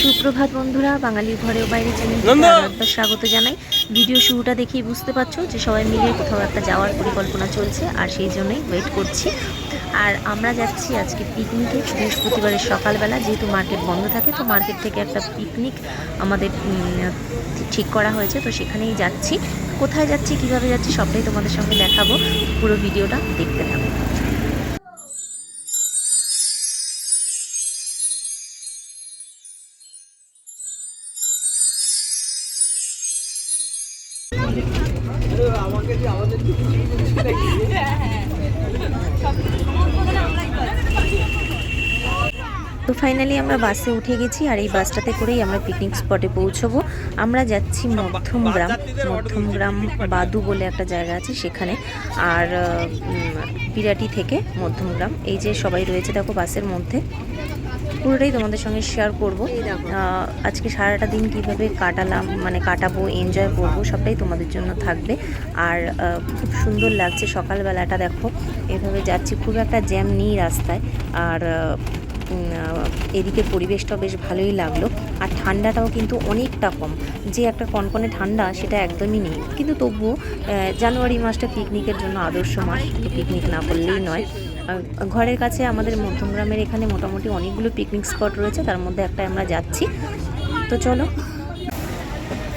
সুপ্রভাত বন্ধুরা, বাঙালির ঘরেও বাইরে চ্যানেলকে স্বাগত জানাই। ভিডিও শুরুটা দেখেই বুঝতে পারছো যে সবাই মিলে কোথাও একটা যাওয়ার পরিকল্পনা চলছে, আর সেই জন্যই ওয়েট করছি। আর আমরা যাচ্ছি আজকে পিকনিকে, বৃহস্পতিবারের সকালবেলা, যেহেতু মার্কেট বন্ধ থাকে, তো মার্কেট থেকে একটা পিকনিক আমাদের ঠিক করা হয়েছে, তো সেখানেই যাচ্ছি। কোথায় যাচ্ছি, কিভাবে যাচ্ছি, সবটাই তোমাদের সঙ্গে দেখাবো। পুরো ভিডিওটা দেখতে থাকো। তো ফাইনালি আমরা বাসে উঠে গেছি, আর এই বাসটাতে করেই আমরা পিকনিক স্পটে পৌঁছবো। আমরা যাচ্ছি মধ্যমগ্রাম বাদু বলে একটা জায়গা আছে সেখানে, আর বিরাটি থেকে মধ্যমগ্রাম। এই যে সবাই রয়েছে দেখো বাসের মধ্যে, পুরোটাই তোমাদের সঙ্গে শেয়ার করব। আজকে সারাটা দিন কিভাবে কাটালাম, মানে কাটাবো, এনজয় করবো, সবটাই তোমাদের জন্য থাকবে। আর খুব সুন্দর লাগছে সকালবেলাটা, দেখো এভাবে যাচ্ছি, খুব একটা জ্যাম নেই রাস্তায়, আর এদিকের পরিবেশটাও বেশ ভালোই লাগলো। আর ঠান্ডাটাও কিন্তু অনেকটা কম, যে একটা কনকনে ঠান্ডা সেটা একদমই নেই। কিন্তু তবুও জানুয়ারি মাসটা পিকনিকের জন্য আদর্শ মাস, তো পিকনিক না করলেই নয়। ঘরের কাছে আমাদের মধ্যমগ্রামের এখানে মোটামুটি অনেকগুলো পিকনিক স্পট রয়েছে, তার মধ্যে একটা আমরা যাচ্ছি। তো চলো,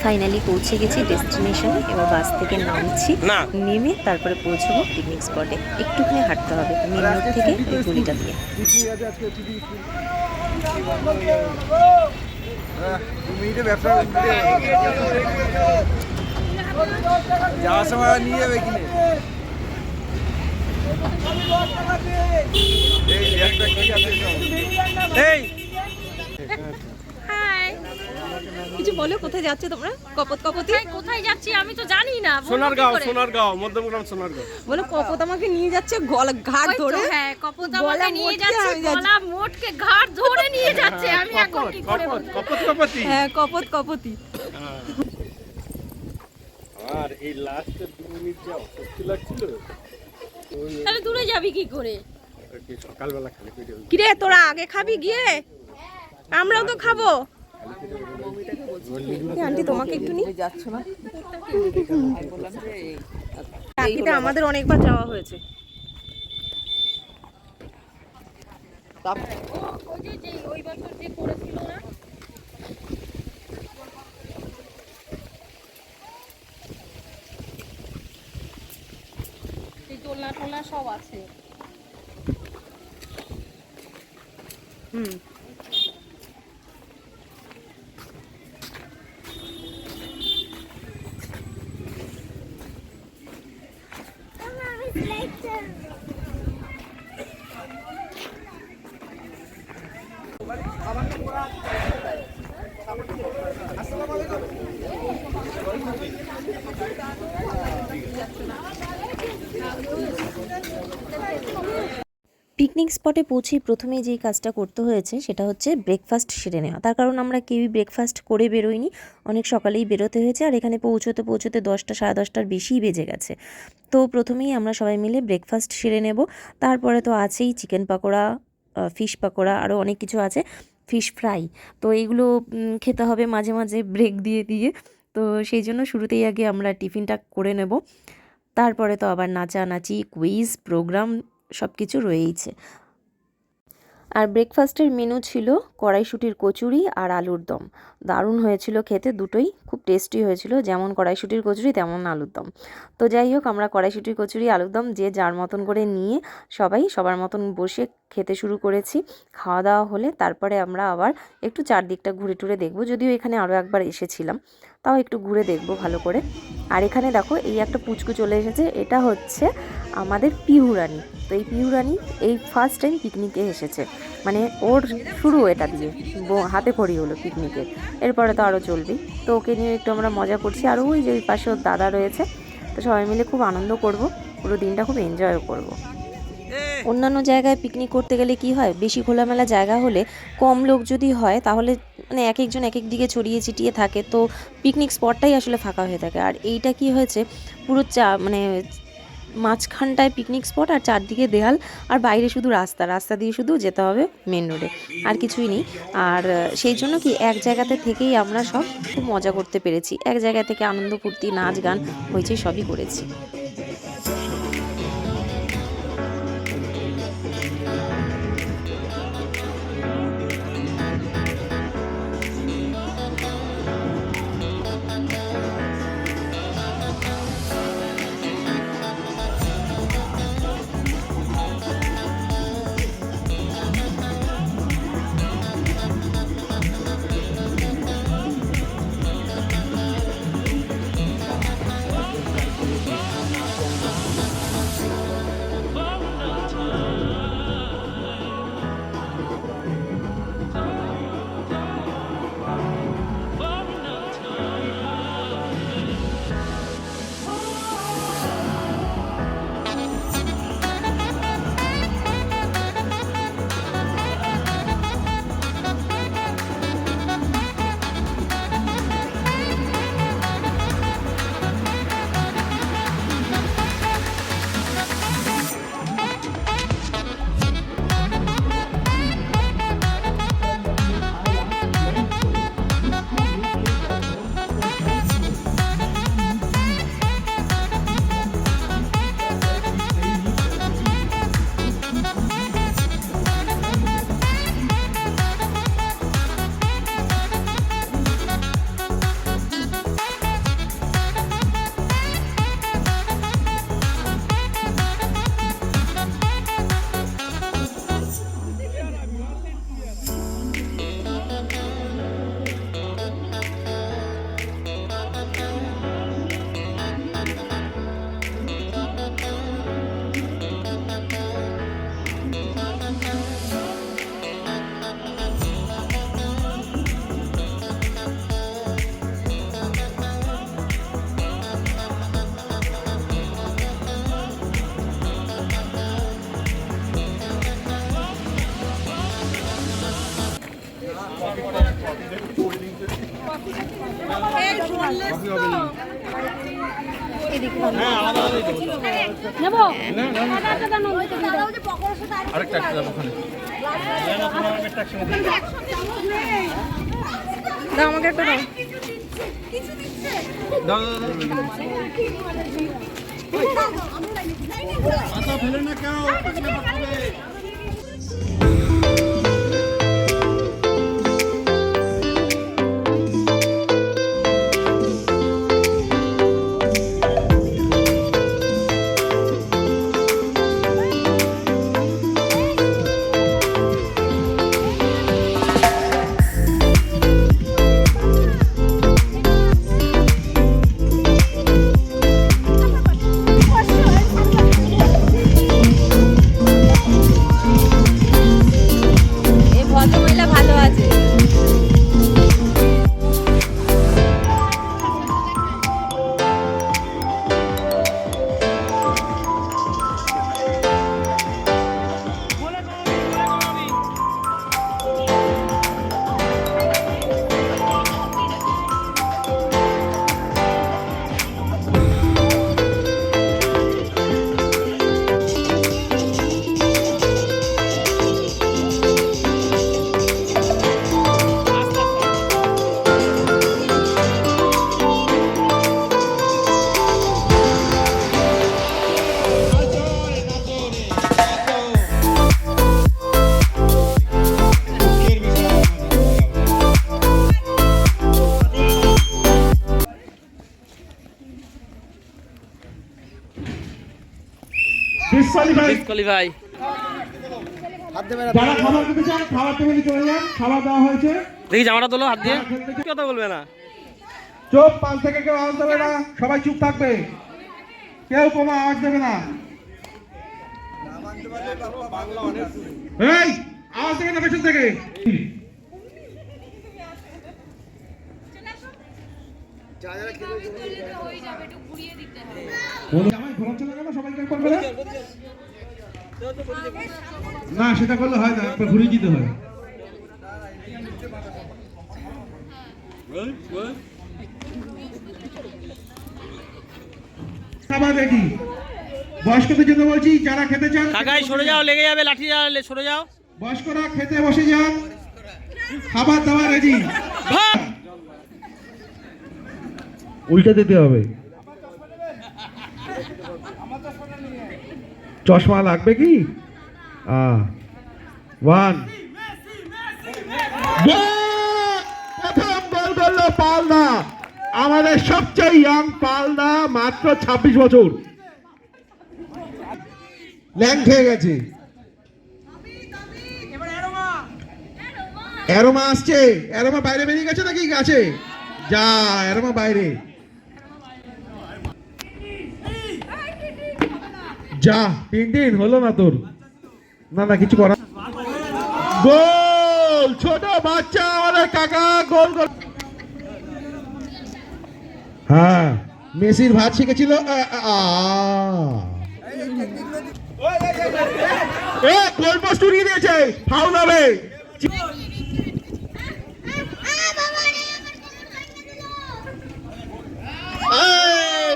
ফাইনালি পৌঁছে গেছি ডেস্টিনেশনে। এবার বাস থেকে নামছি, নেমে তারপরে পৌঁছবো পিকনিক স্পটে। একটুখানি হাঁটতে হবে মেন রোড থেকে ওই গলিটা দিয়ে। যাওয়ার সময় নিয়ে যাবে কিনে কিছু বলো, কোথায় যাচ্ছে তোমরা? কপতি কোথায় যাচ্ছি আমি তো জানি না। সোনারগাঁও মধ্যমগ্রাম সোনারগাঁও। বলো কপত আমাকে নিয়ে যাচ্ছে গলা ঘাট ধরে। হ্যাঁ, কপত আমাকে নিয়ে যাচ্ছে, গলা মোটকে ঘাট ধরে নিয়ে যাচ্ছে। আমি এখন কি করে বলবো? কপতি। হ্যাঁ, কপতি। আর এই লাস্টের 2 মিনিট যা অস্বস্তি লাগছিল। তাহলে দূরে যাবি কি করে? সকালবেলা খালি পেটে। কি রে, তোরা আগে খাবি গিয়ে? আমরাও তো খাবো। আন্টি তোমাকে একটু নিয়ে যাচ্ছ না? টাকিতে আমাদের অনেকবার যাওয়া হয়েছে। ওই বছর যে করেছিল না, সেই দোলনা টোলনা সব আছে। পিকনিক স্পটে পৌঁছেই প্রথমেই যেই কাজটা করতে হয়েছে সেটা হচ্ছে ব্রেকফাস্ট সেরে নেওয়া। তার কারণ আমরা কেউই ব্রেকফাস্ট করে বেরোইনি, অনেক সকালেই বেরোতে হয়েছে, আর এখানে পৌঁছতে 10টা সাড়ে 10টার বেশিই বেজে গেছে। তো প্রথমেই আমরা সবাই মিলে ব্রেকফাস্ট সেরে নেব। তারপরে তো আছেই চিকেন পাকোড়া, ফিশ পাকোড়া, আরও অনেক কিছু আছে, ফিশ ফ্রাই। তো এইগুলো খেতে হবে মাঝে মাঝে ব্রেক দিয়ে দিয়ে। তো সেই জন্য শুরুতেই আগে আমরা টিফিনটা করে নেব। তারপরে তো আবার নাচানাচি, কুইজ, প্রোগ্রাম সব কিছু রয়েইছে। আর ব্রেকফাস্টের মেনু ছিল কড়াইশুঁটির কচুরি আর আলুর দম। দারুণ হয়েছিল খেতে, দুটোই খুব টেস্টি হয়েছিল, যেমন কড়াইশুঁটির কচুরি তেমন আলুর দম। তো যাই হোক, আমরা কড়াইশুঁটির কচুরি আলুর দম যে যার মতন করে নিয়ে সবাই সবার মতন বসে খেতে শুরু করেছি। খাওয়া দাওয়া হলে তারপরে আমরা আবার একটু চারদিকটা ঘুরে টুরে দেখবো, যদিও এখানে আরও একবার এসেছিলাম, তাও একটু ঘুরে দেখবো ভালো করে। আর এখানে দেখো এই একটা পুচকু চলে এসেছে, এটা হচ্ছে আমাদের পিহুরানি। তো এই পিহুরানি এই ফার্স্ট টাইম পিকনিকে এসেছে, মানে ওর শুরু এটা দিয়ে, হাতে খড়ি হলো পিকনিকে, এরপরে তো আরও চলবেই। তো ওকে নিয়ে একটু আমরা মজা করছি, আর ওই যে ওই পাশে ওর দাদা রয়েছে। তো সবাই মিলে খুব আনন্দ করব, পুরো দিনটা খুব এনজয়ও করব। অন্যান্য জায়গায় পিকনিক করতে গেলে কি হয়, বেশি খোলামেলা জায়গা হলে, কম লোক যদি হয় তাহলে মানে এক একজন এক এক দিকে ছড়িয়ে ছিটিয়ে থাকে, তো পিকনিক স্পটটাই আসলে ফাঁকা হয়ে থাকে। আর এইটা কি হয়েছে, পুরো মানে মাঝখানটায় পিকনিক স্পট আর চারদিকে দেয়াল, আর বাইরে শুধু রাস্তা দিয়ে শুধু যেতে হবে মেন রোডে, আর কিছুই নেই। আর সেই জন্য কি এক জায়গাতে থেকেই আমরা সব খুব মজা করতে পেরেছি, এক জায়গা থেকে আনন্দ ফুর্তি নাচ গান হয়েছে সবই করেছি। আমাকে একটা দাও। ফেলে না কেউ। ভাই যারা খাবার খেতে চান খাবার টেবিলে চলে যান, খাবার দেওয়া হয়েছে। দেখি জামাটা তোলো হাত দিয়ে, কথা বলবে না। চুপ, পাঁচ থেকে কেউ আওয়াজ দেবে না, সবাই চুপ থাকবে, কেউ কোনো আওয়াজ দেবে না। এই আওয়াজ দেবে না পেছন থেকে। না সেটা করলে হয় না, একবার ঘুরিয়ে দিতে হয়। খাবার রেডি, বয়স্কদের জন্য বলছি, যারা খেতে চান কাকাই সরে যাও, লেগে যাবে লাঠি, সরে যাও। বয়স্করা খেতে বসে যান, খাবার দাবার রেডি। উল্টে দিতে হবে। চশমা লাগবে কি? 1 প্রথম গোল করলো পালদা, আমাদের সবচেয়ে ইয়াং পালদা, মাত্র 26 বছর। ল্যাং খেয়ে গেছে। অ্যারোমা আসছে। অ্যারোমা বাইরে বেরিয়ে গেছে নাকি আছে? যা, অ্যারোমা বাইরে যা। 3 হলো না তোর? না কিছু করা। গোল! ছোট বাচ্চা আমাদের কাকা গোল গোল। হ্যাঁ, মেসির ভাত শিখেছিল। গোল পোস্ট উড়িয়ে দিয়েছে, ফাউল হবে।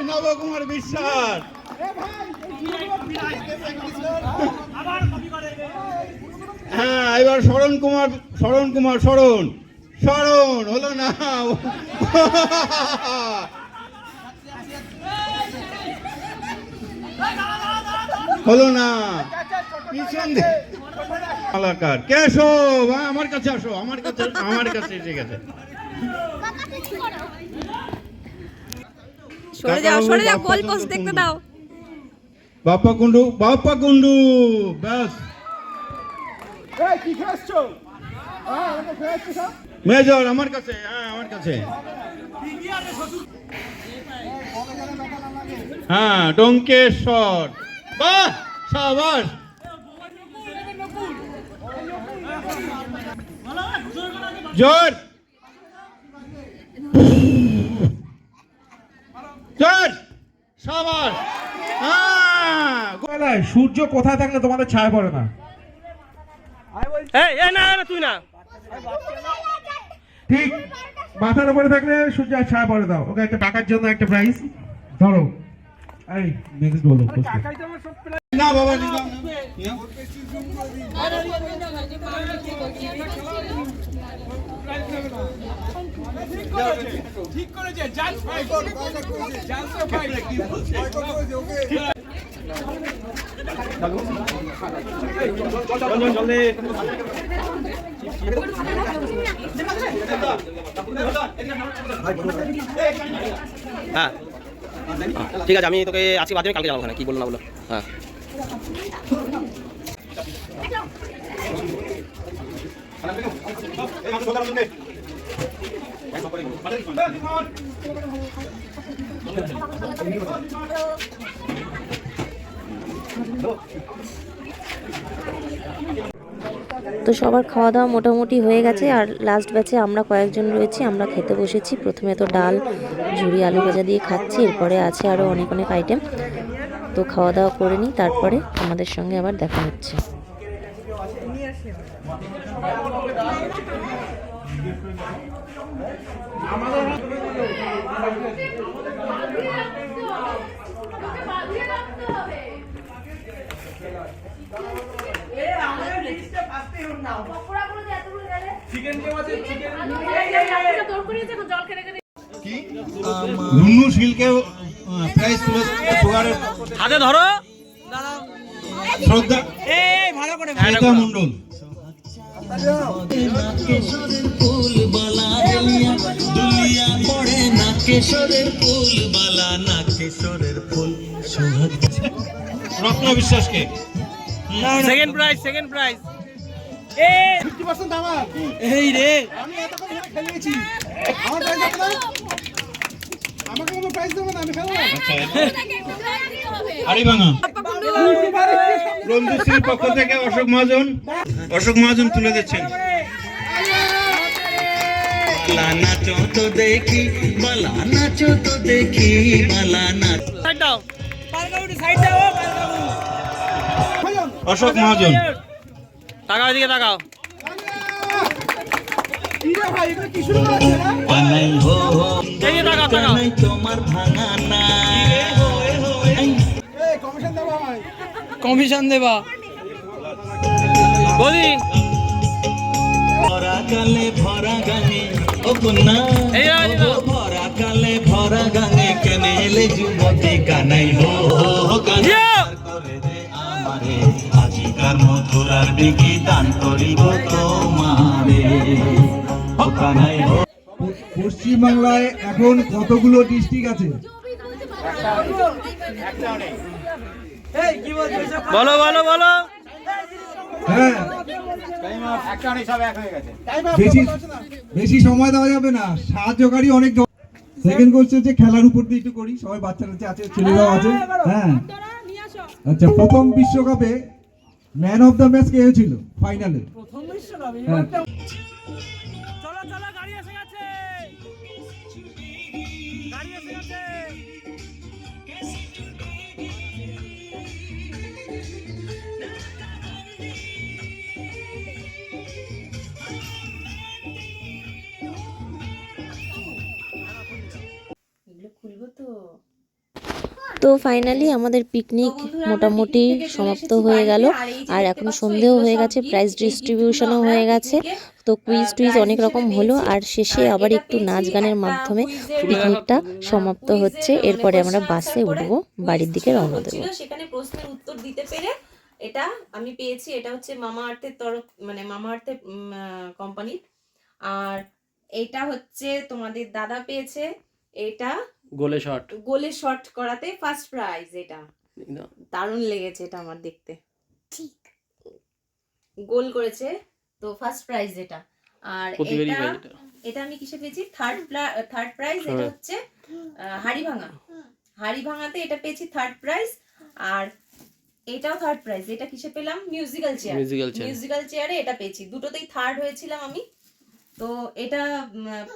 নবকুমার বিশ্বাস। হ্যাঁ, এবার শরণ হলো না। হলো না। কেশব, আমার কাছে আসো, আমার কাছে এসে গেছে। সরে যাও, গোল পোস্ট দেখতে দাও। বাপ্পা কুন্ডু ব্যাস। মেজর আমার কাছে, আমার কাছে। হ্যাঁ, ডঙ্কেশ্বর। বাহ, শাবাশ। জোর শাবাশ। সূর্য কোথায় থাকলে তোমাদের ছায়া পড়ে না? না তুই না, ঠিক মাথার উপরে থাকলে সূর্য ছায়া পড়ে দাও। ওকে একটা টাকার জন্য একটা প্রাইজ ধরো। এই নেক্সট বলো। না বাবা, ঠিক করেছে। জাস্ট ফাইট হ্যাঁ ঠিক আছে, আমি তোকে আজকে বাদ কালকে যাবো। ওখানে কি বললো না বলো? হ্যাঁ তো সবার খাওয়া দাওয়া মোটামুটি হয়ে গেছে, আর লাস্ট ব্যাচে আমরা কয়েকজন রয়েছি, আমরা খেতে বসেছি। প্রথমে তো ডাল, ঝুরি, আলু ভাজা দিয়ে খাচ্ছি, এরপরে আছে আরও অনেক আইটেম। তো খাওয়া দাওয়া করে নিই, তারপরে আমাদের সঙ্গে আবার দেখা হচ্ছে। রুনু শিলকে প্রাইজ সুগারের হাতে ধরো। শ্রদ্ধা শ্রদ্ধা মন্ডল। রত্ন বিশ্বাসকে সেকেন্ড প্রাইজ। 50% আমার। এই রে, আমি এতক্ষণ খেলিয়েছি। আমার প্রাইজ দেবো না? আমাকে কোনো প্রাইজ দেবো না? আমি খেলবো। আরিভাঙা রঞ্জিত পক্ষ থেকে অশোক মহাজন তুলে দিচ্ছেন। অশোক মহাজন, তাকাও এদিকে, তাকাও। তোমার ভাঙা না কমিশন দেবা বলি ভরা কালে ভরা গানে ও কন্যা ভরা কালে ভরা গানে কেনে এলে যুবতী কানাই হো কানাই করে দে আমারে আজিকার মথুরার বিকি দান করিব তোমারে ও কানাই হো। পশ্চিমবাংলায় এখন কতগুলো ডিস্ট্রিক্ট আছে? বলো বলো বলো। হ্যাঁ, বেশি বেশি সময় দেওয়া যাবে না, সাহায্যকারী অনেক। সেকেন্ড কোশ্চেন হচ্ছে খেলার উপর দিয়ে একটু করি, সবাই বাচ্চারা আছে, ছেলেরাও আছে। হ্যাঁ, আচ্ছা, প্রথম বিশ্বকাপে ম্যান অফ দ্য ম্যাচ কে হয়েছিল ফাইনালে? হ্যাঁ, তো ফাইনালি আমাদের পিকনিক মোটামুটি সমাপ্ত হয়ে গেল, আর এখন সন্ধেও হয়ে গেছে, প্রাইজ ডিস্ট্রিবিউশনও হয়ে গেছে। তো কুইজ টুইজ অনেক রকম হলো, আর শেষে আবার একটু নাচ গানের মাধ্যমে পিকনিকটা সমাপ্ত হচ্ছে। এরপরে আমরা বাসে উঠবো, বাড়ির দিকে রওনা দেবো। সেখানে প্রশ্নের উত্তর দিতে পেরে এটা আমি পেয়েছি। এটা হচ্ছে মামা আর্থের তরফ, মানে মামা আর্থের কোম্পানির। আর এটা হচ্ছে তোমাদের দাদা পেয়েছে, এটা গোলে শট। গোলে শট করাতে ফার্স্ট প্রাইজ। এটা দারুণ লেগেছে, এটা আমার দেখতে, ঠিক গোল করেছে তো ফার্স্ট প্রাইজ এটা। আর এটা এটা আমি কিসে পেয়েছি? Third prize. এটা হচ্ছে হাড়িভাঙা, হাড়িভাঙাতে এটা পেয়েছি থার্ড প্রাইজ। আর এটাও থার্ড প্রাইজ। এটা কিসে পেলাম? মিউজিক্যাল চেয়ার, মিউজিক্যাল চেয়ারে এটা পেয়েছি। দুটোতেই থার্ড হয়েছিলাম আমি। তো এটা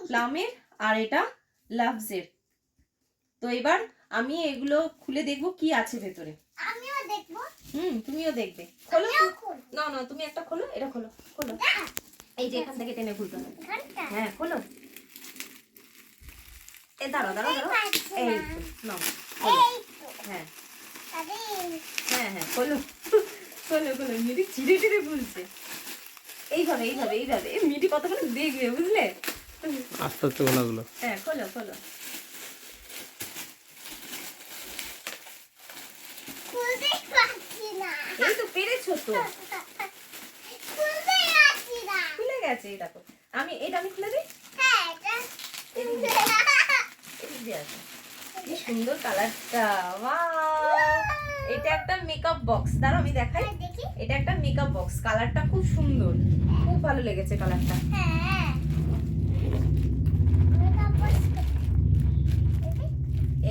প্লামের আর এটা লাভসের। তো এবার আমি এগুলো খুলে দেখবো কি আছে ভেতরে। আমিও দেখবো। তুমিও দেখবে। খোলো। না না, তুমি একটা খোলো, এটা খোলো, খোলো। এই যে এখান থেকে টেনে খুলতে হবে। হ্যাঁ, খোলো। এ দাঁড়াও দাঁড়াও দাঁড়াও, এই নাও, হ্যাঁ হ্যাঁ হ্যাঁ, খোলো খোলো খোলো। মিটি চিড়ে চিড়ে খুলছে। এইভাবে এইভাবে এইভাবে। মিটি কতক্ষণ দেখবে, বুঝলে? আস্তে আস্তে খোলাগুলো। হ্যাঁ, খোলো খোলো। এই তো পেরেছো তো, খুলে গেছে। এটা তো আমি, এটা আমি খুলে দিই। কি সুন্দর কালারটা, এটা একটা মেকআপ বক্স। দাঁড়াও আমি দেখাই। এটা একটা মেকআপ বক্স, কালারটা খুব সুন্দর, খুব ভালো লেগেছে কালারটা।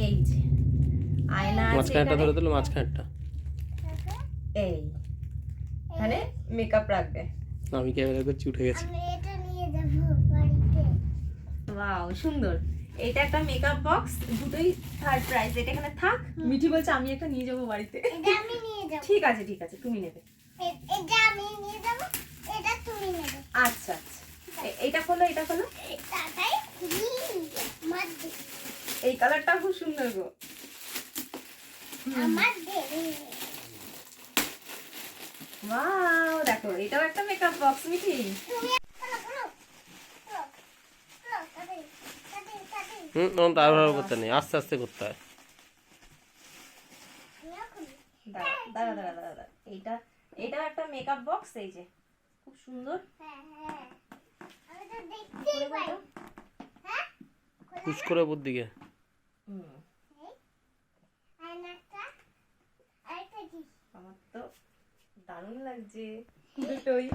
এই যে আয়না আছে, মাঝখানটা ধরে দিল, মাঝখানটা এই এখানে মেকআপ রাখবে। আমি ক্যামেরা করছি, উঠে গেছে। ওয়াও, সুন্দর। এটা একটা মেকআপ বক্স, দুটোই থার্ড প্রাইজ। এটা এখানে থাক। মিঠি বলছে আমি একটা নিয়ে যাবো বাড়িতে। এটা আমি নিয়ে যাব। ঠিক আছে ঠিক আছে, তুমি নেবে। এটা আমি নিয়ে যাব, এটা তুমি নেবে। আচ্ছা আচ্ছা, এইটা খোলো, এটা খোলো। তাই মার দে। এই কালারটা খুব সুন্দর গো। আমার দে। ওয়াও, দেখো এটাও একটা মেকআপ বক্স মিঠি। তুমি খোলো। তাড়াহুড়ো করতে নেই, আস্তে আস্তে করতে হয়। দাঁড়া দাঁড়া দাঁড়া দাঁড়া, এইটাও একটা মেকআপ বক্স। এই যে খুব সুন্দর। আমি তো দেখতেই পাই। হ্যাঁ, পুশ করে উপর দিকে। আয়নাটা আরেকটা কি? আমার তো দারুণ লাগছে দুটোই।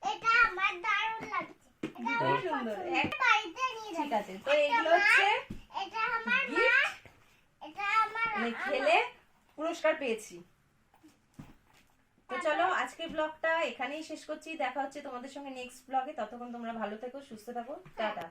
এটা আমার দারুণ লাগছে। এটা খুব সুন্দর। বাড়িতে নিয়ে যাব। ঠিক আছে, তো এইগুলো হচ্ছে এটা আমার মা, gift, এটা আমার মানে খেলে পুরস্কার পেয়েছি। তো চলো আজকের ব্লগটা এখানেই শেষ করছি। দেখা হচ্ছে তোমাদের সঙ্গে নেক্সট ব্লগে। ততক্ষণ তোমরা ভালো থেকো, সুস্থ থাকো, টাটা।